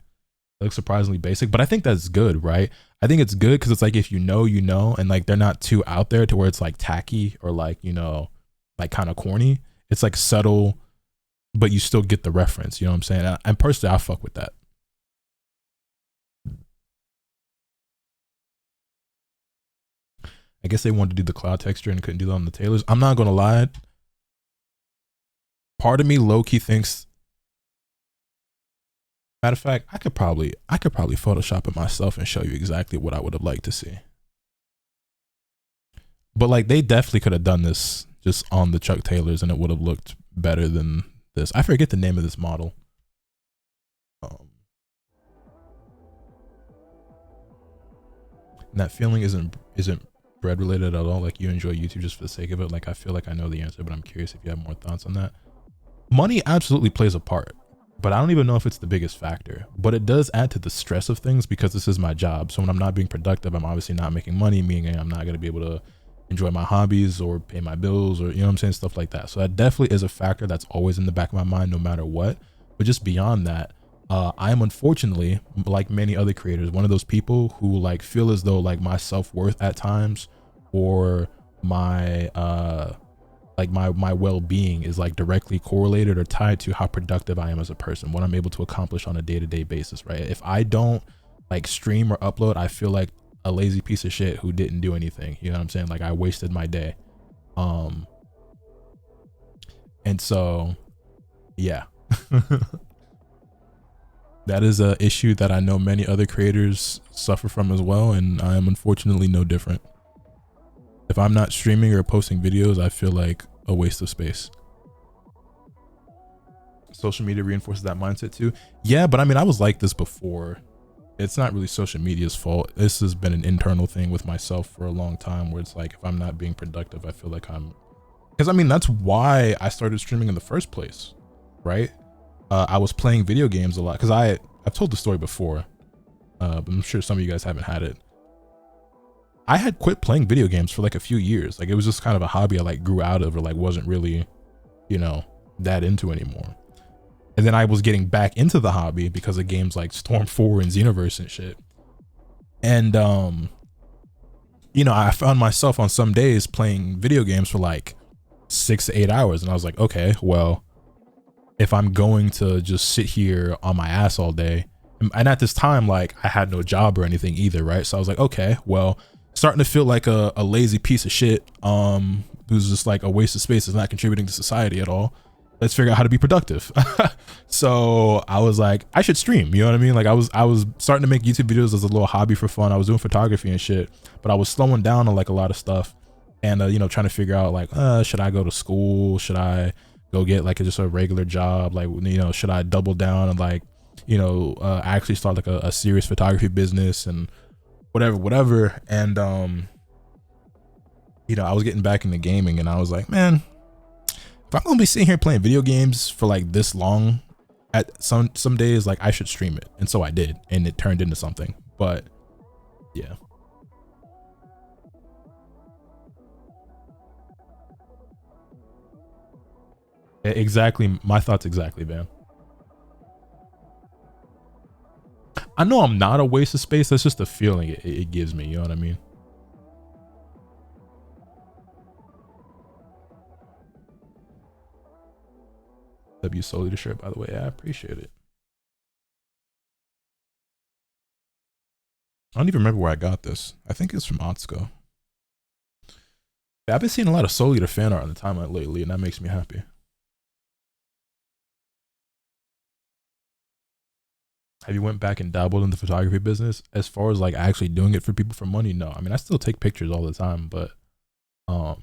It looks surprisingly basic, but I think that's good, right? I think it's good because it's like, if you know, you know, and like they're not too out there to where it's like tacky or like, you know, like kind of corny. It's like subtle, but you still get the reference. You know what I'm saying? And personally, I fuck with that. I guess they wanted to do the cloud texture and couldn't do that on the Taylors. I'm not gonna lie. Part of me low-key thinks Matter of fact, I could probably Photoshop it myself and show you exactly what I would have liked to see. But like they definitely could have done this just on the Chuck Taylors and it would have looked better than this. I forget the name of this model. And that feeling isn't bread related at all. Like you enjoy YouTube just for the sake of it. Like I feel like I know the answer, but I'm curious if you have more thoughts on that. Money absolutely plays a part, but I don't even know if it's the biggest factor. But it does add to the stress of things because this is my job. So when I'm not being productive, I'm obviously not making money, meaning I'm not gonna be able to enjoy my hobbies or pay my bills or, you know what I'm saying, stuff like that. So that definitely is a factor that's always in the back of my mind no matter what. But just beyond that, I am unfortunately, like many other creators, one of those people who like feel as though like my self-worth at times or my like my well-being is like directly correlated or tied to how productive I am as a person, what I'm able to accomplish on a day-to-day basis, right? If I don't like stream or upload, I feel like a lazy piece of shit who didn't do anything, you know what I'm saying? Like I wasted my day. And so yeah. That is a issue that I know many other creators suffer from as well, and I am unfortunately no different. If I'm not streaming or posting videos, I feel like a waste of space. Social media reinforces that mindset too. Yeah, but I mean, I was like this before. It's not really social media's fault. This has been an internal thing with myself for a long time where it's like, if I'm not being productive, I feel like because I mean, that's why I started streaming in the first place, right? I was playing video games a lot because I've told the story before, but I'm sure some of you guys haven't had it. I had quit playing video games for like a few years. Like it was just kind of a hobby I like grew out of or like wasn't really, you know, that into anymore. And then I was getting back into the hobby because of games like Storm 4 and Xenoverse and shit. And you know, I found myself on some days playing video games for like 6 to 8 hours, and I was like, okay, well, if I'm going to just sit here on my ass all day, and at this time, like I had no job or anything either, right? So I was like, okay, well, starting to feel like a lazy piece of shit, who's just like a waste of space, is not contributing to society at all. Let's figure out how to be productive. So I was like, I should stream, you know what I mean? Like I was starting to make YouTube videos as a little hobby for fun. I was doing photography and shit, but I was slowing down on like a lot of stuff, and you know, trying to figure out like, should I go to school? Should I go get like just a regular job? Like, you know, should I double down and like, you know, actually start like a serious photography business and whatever. And you know, I was getting back into gaming, and I was like, man, if I'm gonna be sitting here playing video games for like this long, at some days, like I should stream it. And so I did, and it turned into something. But yeah. Exactly, my thoughts exactly, man. I know I'm not a waste of space. That's just the feeling it gives me, you know what I mean? W solely the shirt, by the way. I appreciate it. I don't even remember where I got this. I think it's from Otsko. I've been seeing a lot of Soul Eater fan art on the timeline lately, and that makes me happy. Have you went back and dabbled in the photography business? As far as like actually doing it for people for money? No. I mean, I still take pictures all the time, but I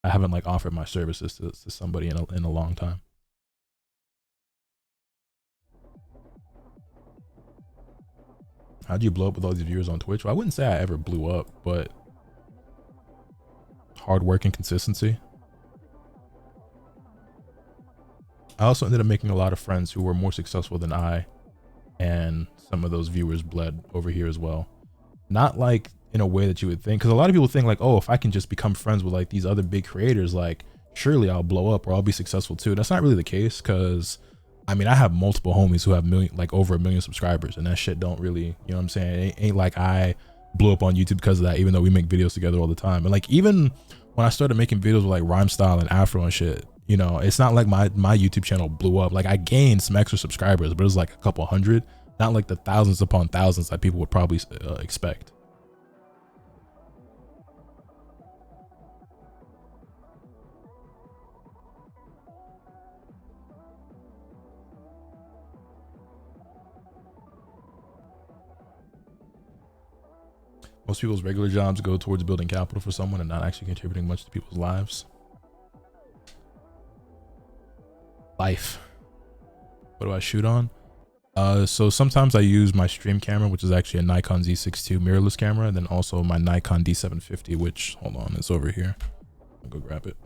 haven't like offered my services to somebody in a long time. How'd you blow up with all these viewers on Twitch? Well, I wouldn't say I ever blew up, but hard work and consistency. I also ended up making a lot of friends who were more successful than I, and some of those viewers bled over here as well. Not like in a way that you would think, because a lot of people think like, oh, if I can just become friends with like these other big creators, like surely I'll blow up or I'll be successful too. That's not really the case, because I mean, I have multiple homies who have over 1 million subscribers, and that shit don't really, you know what I'm saying? It ain't like I blew up on YouTube because of that, even though we make videos together all the time. And like, even when I started making videos with like Rhyme Style and Afro and shit, you know, it's not like my YouTube channel blew up. Like I gained some extra subscribers, but it was like a couple hundred, not like the thousands upon thousands that people would probably expect. Most people's regular jobs go towards building capital for someone and not actually contributing much to people's lives. Life. What do I shoot on? So sometimes I use my stream camera, which is actually a Nikon Z6 II mirrorless camera, and then also my Nikon D750, which, hold on, it's over here. I'll go grab it.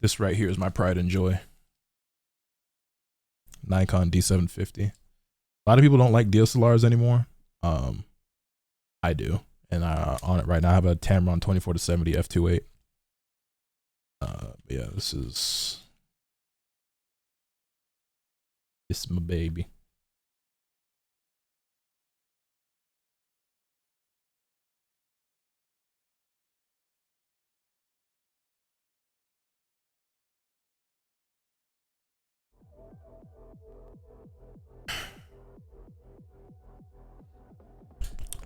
This right here is my pride and joy. Nikon D750. A lot of people don't like DSLRs anymore. I do, and on it right now I have a Tamron 24-70 f2.8. Yeah, this is my baby.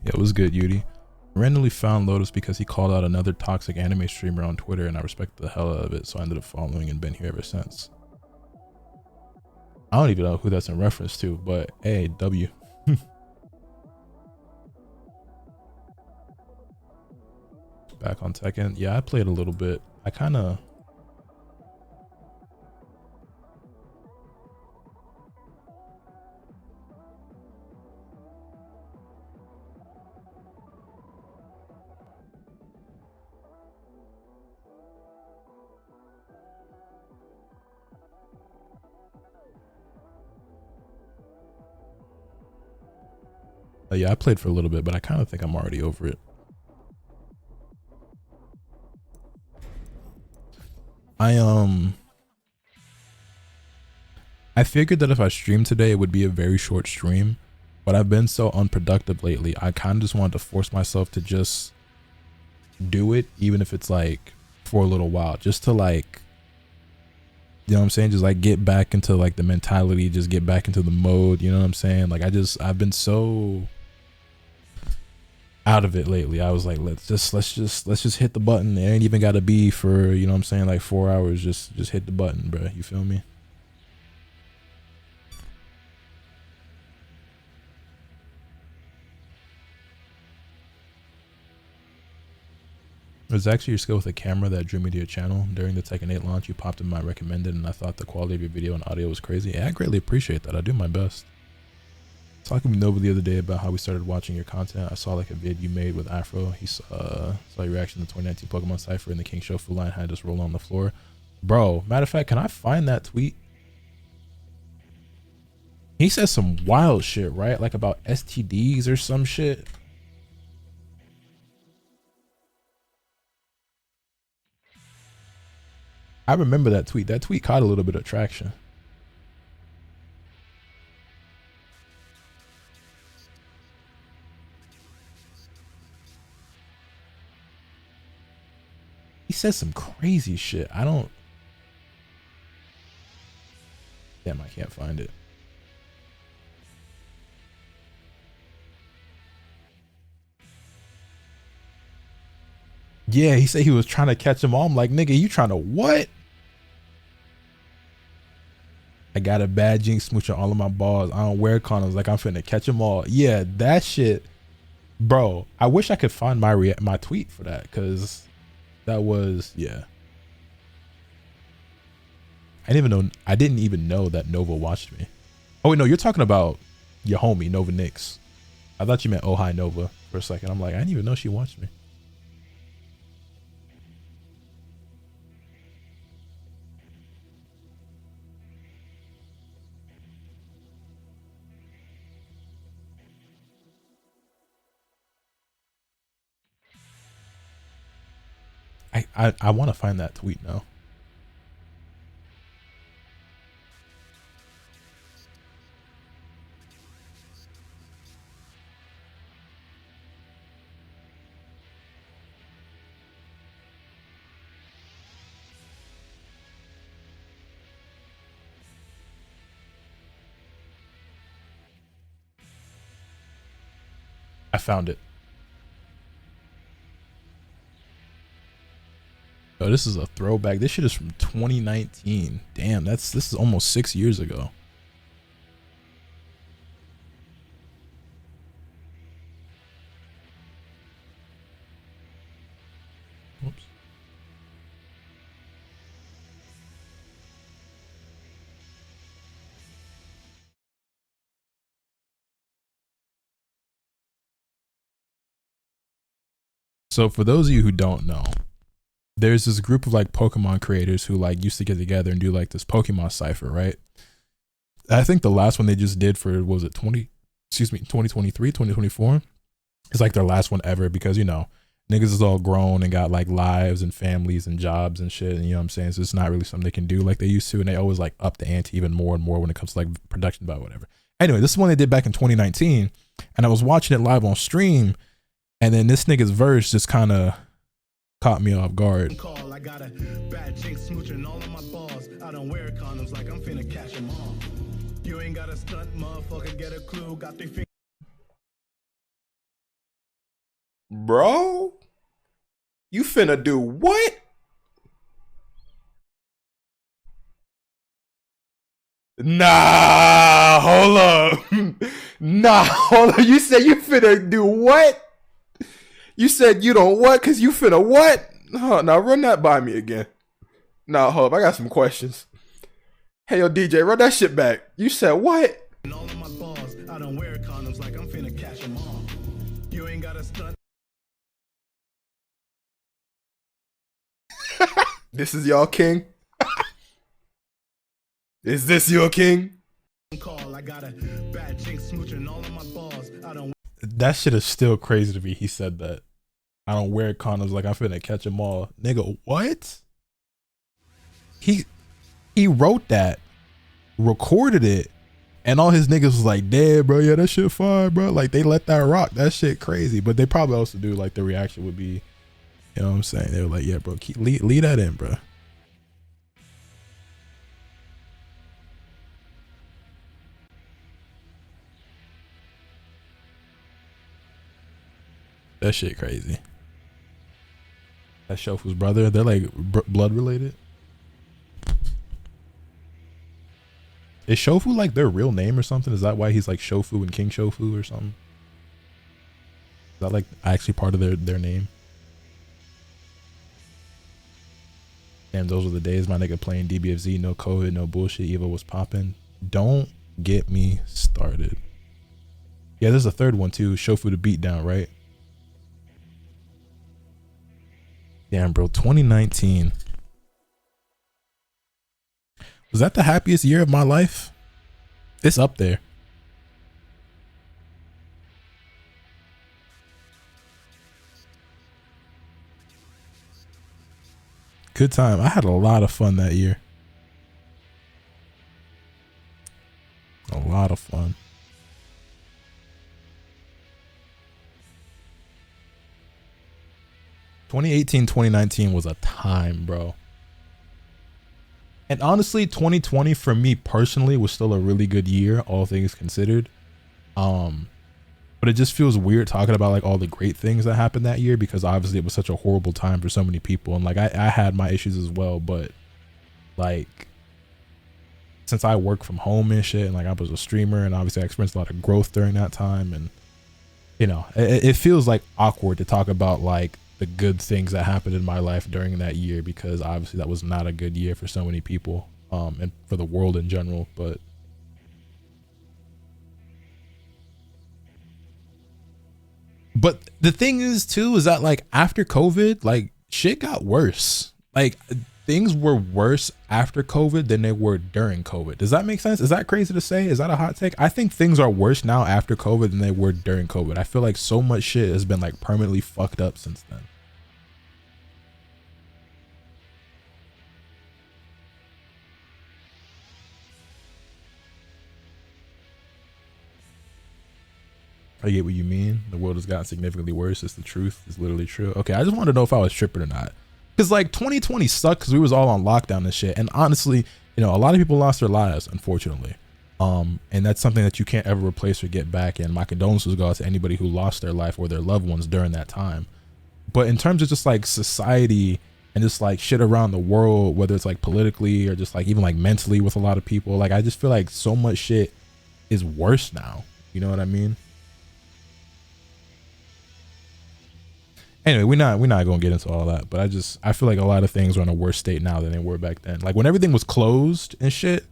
Yeah, it was good, Yudi. Randomly found Lotus because he called out another toxic anime streamer on Twitter, and I respect the hell out of it, so I ended up following and been here ever since. I don't even know who that's in reference to, but hey, W. Back on Tekken. Yeah, I played a little bit. I kind of... yeah, I played for a little bit, but I kind of think I'm already over it. I figured that if I streamed today, it would be a very short stream, but I've been so unproductive lately. I kind of just wanted to force myself to just do it, even if it's like for a little while, just to like, you know what I'm saying? Just like get back into like the mentality, just get back into the mode. You know what I'm saying? Like I've been so out of it lately. I was like, let's just hit the button. It ain't even gotta be for, you know what I'm saying, like 4 hours. Just hit the button, bro. You feel me? It was actually your skill with a camera that drew me to your channel. During the Tekken 8 launch, you popped in my recommended, and I thought the quality of your video and audio was crazy. Yeah, I greatly appreciate that. I do my best. Talking with Nova the other day about how we started watching your content. I saw like a vid you made with Afro. He saw your reaction to the 2019 Pokemon Cypher and the King Show full line had just rolled on the floor. Bro, matter of fact, can I find that tweet? He said some wild shit, right? Like about STDs or some shit. I remember that tweet. That tweet caught a little bit of traction. He says some crazy shit. Damn, I can't find it. Yeah, he said he was trying to catch them all. I'm like, nigga, you trying to what? I got a bad jinx smooching all of my balls. I don't wear condoms, like I'm finna catch them all. Yeah, that shit, bro. I wish I could find my tweet for that, because that was, yeah. I didn't even know that Nova watched me. Oh wait, no, you're talking about your homie Nova Nix. I thought you meant Oh Hi Nova for a second. I'm like, I didn't even know she watched me. I want to find that tweet now. I found it. Oh, this is a throwback. This shit is from 2019. Damn, this is almost 6 years ago. So for those of you who don't know, there's this group of like Pokemon creators who like used to get together and do like this Pokemon cipher, right? I think the last one they just did for, what was it, 2023, 2024? It's like their last one ever because, you know, niggas is all grown and got like lives and families and jobs and shit. And you know what I'm saying? So it's not really something they can do like they used to. And they always like up the ante even more and more when it comes to like production, about whatever. Anyway, this is one they did back in 2019. And I was watching it live on stream. And then this nigga's verse just kind of caught me off guard. I got a bad chick smooching all of my balls. I don't wear condoms like I'm finna catch them all. You ain't got a stunt, motherfucker, get a clue. Got 3 fingers. Bro, you finna do what? Nah, hold up. Nah, hold up. You said you finna do what? You said you don't what? Cause you finna what? Oh, now run that by me again. Nah, hold up. I got some questions. Hey, yo, DJ, run that shit back. You said what? All of my balls. I don't wear condoms like I'm finna catch them all. You ain't got a stunt. This is y'all king? Is this your king? I got a bad chick smooching all of my balls. I don't. That shit is still crazy to me. He said that. I don't wear condoms like I'm finna catch them all. Nigga, what? He wrote that, recorded it, and all his niggas was like, damn, bro, yeah, that shit fire, bro. Like, they let that rock. That shit crazy. But they probably also do, like, the reaction would be, you know what I'm saying? They were like, yeah, bro, leave that in, bro. That shit crazy. That Shofu's brother, they're like blood related. Is Shofu like their real name or something? Is that why he's like Shofu and King Shofu or something? Is that like actually part of their name? Damn, those were the days my nigga playing DBFZ, no COVID, no bullshit. Evo was popping. Don't get me started. Yeah, there's a third one too. Shofu the Beatdown, right? Damn, bro, 2019. Was that the happiest year of my life? It's up there. Good time. I had a lot of fun that year. A lot of fun. 2018, 2019 was a time, bro. And honestly, 2020 for me personally was still a really good year, all things considered. But it just feels weird talking about like all the great things that happened that year, because obviously it was such a horrible time for so many people. And like I had my issues as well, but like since I work from home and shit, and like I was a streamer, and obviously I experienced a lot of growth during that time, and you know, it feels like awkward to talk about like the good things that happened in my life during that year, because obviously that was not a good year for so many people, and for the world in general. But the thing is too, is that like after COVID, like shit got worse. Like things were worse after COVID than they were during COVID. Does that make sense? Is that crazy to say? Is that a hot take? I think things are worse now after COVID than they were during COVID. I feel like so much shit has been like permanently fucked up since then. I get what you mean. The world has gotten significantly worse. It's the truth. It's literally true. Okay, I just wanted to know if I was tripping or not. Because like 2020 sucked because we was all on lockdown and shit. And honestly, you know, a lot of people lost their lives, unfortunately. And that's something that you can't ever replace or get back. And my condolences go out to anybody who lost their life or their loved ones during that time. But in terms of just like society and just like shit around the world, whether it's like politically or just like even like mentally with a lot of people, like I just feel like so much shit is worse now. You know what I mean? Anyway, we're not gonna get into all that, but I feel like a lot of things are in a worse state now than they were back then. Like when everything was closed and shit,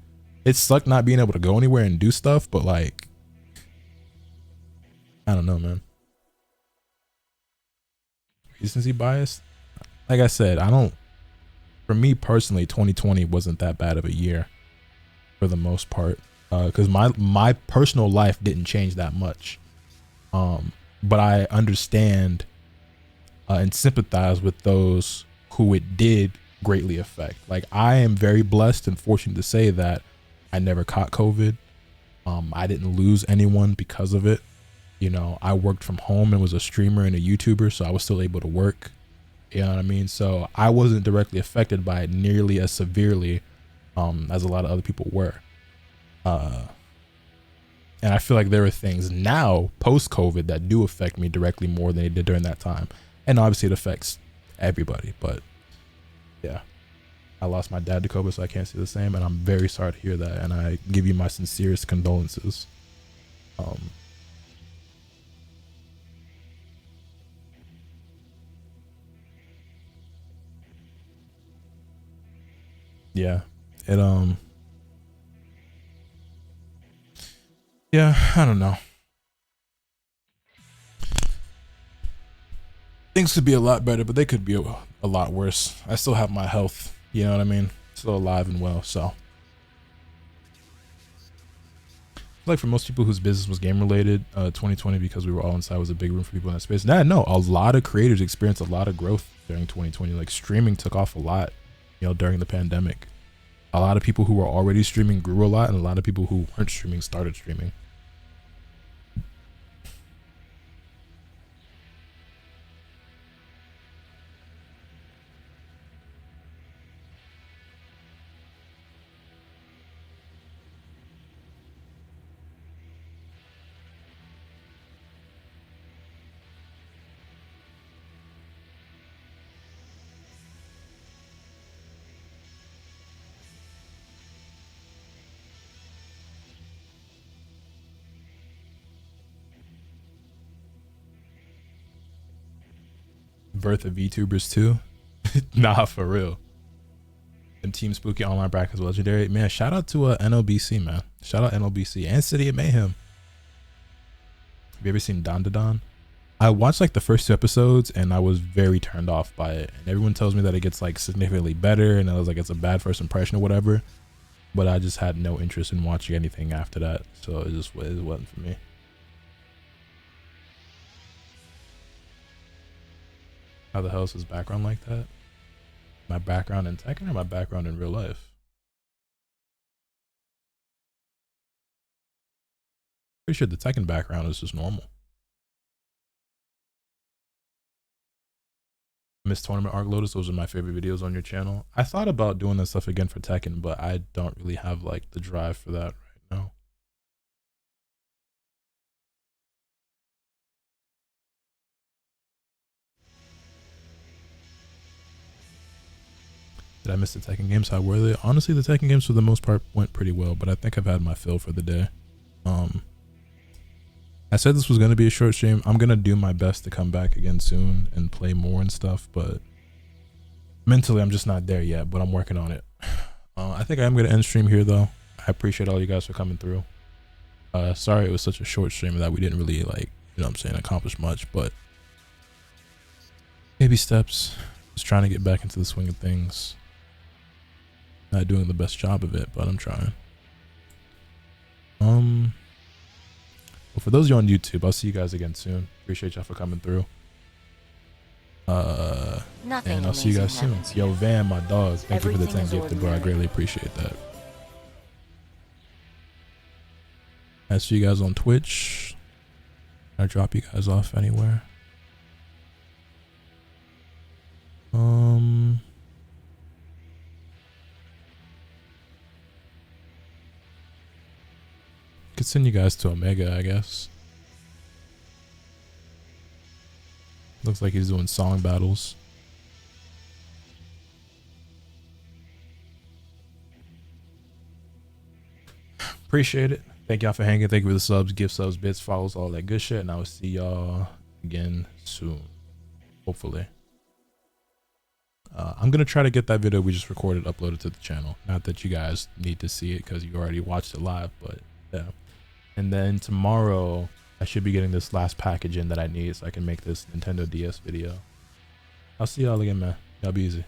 it sucked not being able to go anywhere and do stuff, but like I don't know, man. recency bias. Like I said, I don't. For me personally, 2020 wasn't that bad of a year, for the most part, because my personal life didn't change that much. But I understand and sympathize with those who it did greatly affect. Like, I am very blessed and fortunate to say that I never caught COVID. I didn't lose anyone because of it. You know, I worked from home and was a streamer and a YouTuber, so I was still able to work. You know what I mean? So I wasn't directly affected by it nearly as severely as a lot of other people were. And I feel like there are things now post-COVID that do affect me directly more than it did during that time. And obviously it affects everybody, but yeah. I lost my dad to COVID, so I can't say the same, and I'm very sorry to hear that, and I give you my sincerest condolences. Yeah, it yeah, I don't know. Things could be a lot better, but they could be a lot worse. I still have my health, you know what I mean? Still alive and well, so. Like for most people whose business was game related, 2020, because we were all inside, was a big room for people in that space. Nah, no, a lot of creators experienced a lot of growth during 2020. Like streaming took off a lot, you know, during the pandemic. A lot of people who were already streaming grew a lot, and a lot of people who weren't streaming started streaming. Birth of VTubers too. Nah, for real. And Team Spooky online brackets legendary. Man, shout out to NLBC, man. Shout out NLBC and City of Mayhem. Have you ever seen Don Da Don? I watched like the first 2 episodes and I was very turned off by it. And everyone tells me that it gets like significantly better, and I was like, it's a bad first impression or whatever. But I just had no interest in watching anything after that, so it wasn't for me. How the hell is his background like that? My background in Tekken or my background in real life? Pretty sure the Tekken background is just normal. Miss Tournament Arc Lotus, those are my favorite videos on your channel. I thought about doing this stuff again for Tekken, but I don't really have like the drive for that right now. Did I miss the Tekken games? How were they? Honestly, the Tekken games for the most part went pretty well, but I think I've had my fill for the day. I said this was going to be a short stream. I'm going to do my best to come back again soon and play more and stuff, but mentally I'm just not there yet, but I'm working on it. I think I am going to end stream here though. I appreciate all you guys for coming through. Sorry it was such a short stream that we didn't really, like, you know what I'm saying, accomplish much, but baby steps. Just trying to get back into the swing of things. Not doing the best job of it, but I'm trying. Well, for those of you on YouTube, I'll see you guys again soon. Appreciate y'all for coming through. And I'll see you guys soon. Yo, Van, my dog, thank you for the 10 gifted, bro. I greatly appreciate that. I'll see you guys on Twitch. I'll drop you guys off anywhere. Could send you guys to Omega, I guess. Looks like he's doing song battles. Appreciate it. Thank y'all for hanging. Thank you for the subs, gift subs, bits, follows, all that good shit. And I will see y'all again soon. Hopefully. I'm going to try to get that video we just recorded uploaded to the channel. Not that you guys need to see it because you already watched it live, but yeah. And then tomorrow I should be getting this last package in that I need so I can make this Nintendo DS video. I'll see y'all again, man. Y'all be easy.